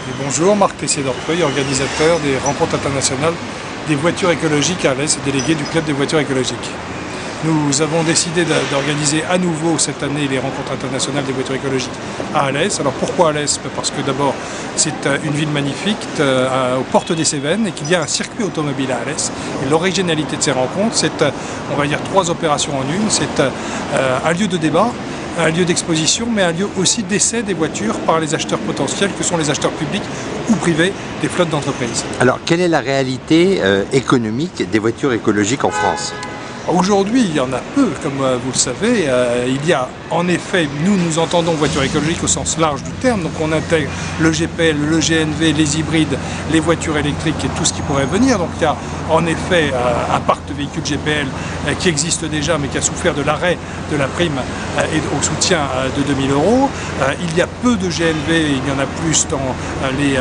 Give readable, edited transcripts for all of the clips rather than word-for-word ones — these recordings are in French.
Et bonjour, Marc Tessier-d'Orfeuille, organisateur des rencontres internationales des voitures écologiques à Alès et délégué du club des voitures écologiques. Nous avons décidé d'organiser à nouveau cette année les rencontres internationales des voitures écologiques à Alès. Alors pourquoi Alès? Parce que d'abord c'est une ville magnifique aux portes des Cévennes et qu'il y a un circuit automobile à Alès. Et l'originalité de ces rencontres, c'est, on va dire, 3 opérations en une. C'est un lieu de débat, un lieu d'exposition, mais un lieu aussi d'essai des voitures par les acheteurs potentiels que sont les acheteurs publics ou privés des flottes d'entreprises. Alors, quelle est la réalité économique des voitures écologiques en France ? Aujourd'hui, il y en a peu, comme vous le savez. Il y a en effet, nous entendons voitures écologiques au sens large du terme, donc on intègre le GPL, le GNV, les hybrides, les voitures électriques et tout ce qui pourrait venir. Donc il y a en effet un parc de véhicules GPL qui existe déjà, mais qui a souffert de l'arrêt de la prime et au soutien de 2000 €. Il y a peu de GNV, il y en a plus dans les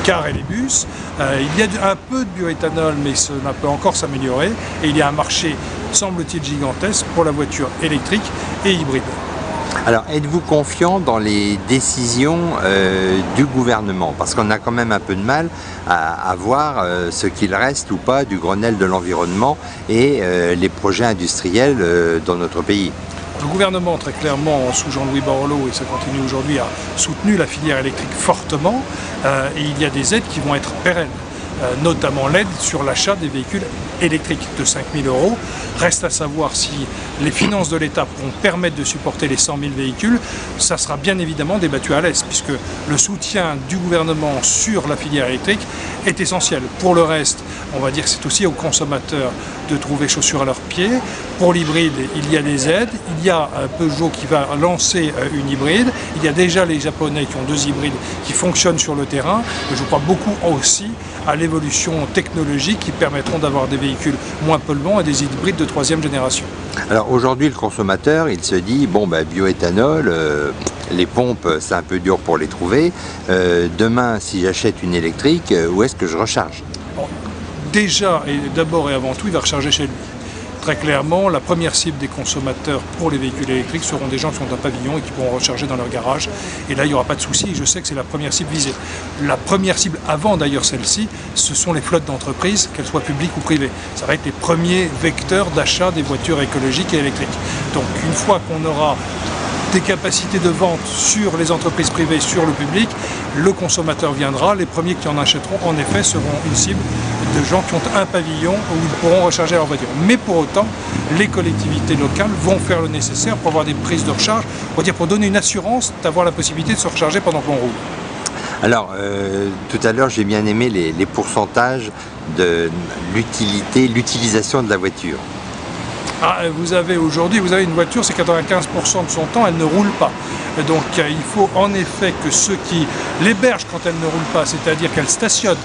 cars et les bus. Il y a un peu de bioéthanol, mais cela peut encore s'améliorer. Et il y a un marché, semble-t-il, gigantesque pour la voiture électrique et hybride. Alors, êtes-vous confiant dans les décisions du gouvernement? Parce qu'on a quand même un peu de mal à voir ce qu'il reste ou pas du Grenelle de l'environnement et les projets industriels dans notre pays. Le gouvernement, très clairement, sous Jean-Louis Borloo, et ça continue aujourd'hui, a soutenu la filière électrique fortement. Et il y a des aides qui vont être pérennes. Notamment l'aide sur l'achat des véhicules électriques de 5 000 €. Reste à savoir si les finances de l'État pourront permettre de supporter les 100 000 véhicules. Ça sera bien évidemment débattu à l'Est, puisque le soutien du gouvernement sur la filière électrique est essentiel. Pour le reste, on va dire que c'est aussi aux consommateurs de trouver chaussures à leurs pieds. Pour l'hybride, il y a des aides. Il y a Peugeot qui va lancer une hybride. Il y a déjà les Japonais qui ont 2 hybrides qui fonctionnent sur le terrain. Et je crois beaucoup aussi à l'évolution technologique qui permettront d'avoir des véhicules moins polluants et des hybrides de 3e génération. Alors aujourd'hui, le consommateur, il se dit, bon, bioéthanol, les pompes, c'est un peu dur pour les trouver. Demain, si j'achète une électrique, où est-ce que je recharge? Bon, déjà, et d'abord et avant tout, il va recharger chez lui. Très clairement, la première cible des consommateurs pour les véhicules électriques seront des gens qui sont un pavillon et qui pourront recharger dans leur garage. Et là, il n'y aura pas de souci. Et je sais que c'est la première cible visée. La première cible, avant d'ailleurs celle-ci, ce sont les flottes d'entreprises, qu'elles soient publiques ou privées. Ça va être les premiers vecteurs d'achat des voitures écologiques et électriques. Donc, une fois qu'on aura des capacités de vente sur les entreprises privées, sur le public, le consommateur viendra. Les premiers qui en achèteront, en effet, seront une cible de gens qui ont un pavillon où ils pourront recharger leur voiture. Mais pour autant, les collectivités locales vont faire le nécessaire pour avoir des prises de recharge, pour donner une assurance d'avoir la possibilité de se recharger pendant qu'on roule. Alors, tout à l'heure, j'ai bien aimé les pourcentages de l'utilisation de la voiture. Vous avez une voiture, c'est 95% de son temps, elle ne roule pas. Donc il faut en effet que ceux qui l'hébergent quand elle ne roule pas, c'est-à-dire qu'elle stationne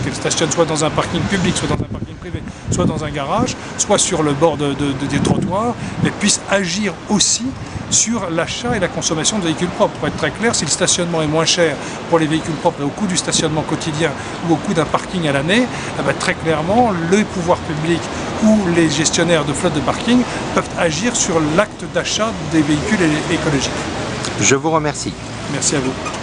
soit dans un parking public, soit dans un parking privé, soit dans un garage, soit sur le bord des trottoirs, mais puissent agir aussi sur l'achat et la consommation de véhicules propres. Pour être très clair, si le stationnement est moins cher pour les véhicules propres et au coût du stationnement quotidien ou au coût d'un parking à l'année, très clairement, le pouvoir public ou les gestionnaires de flottes de parking peuvent agir sur l'acte d'achat des véhicules écologiques. Je vous remercie. Merci à vous.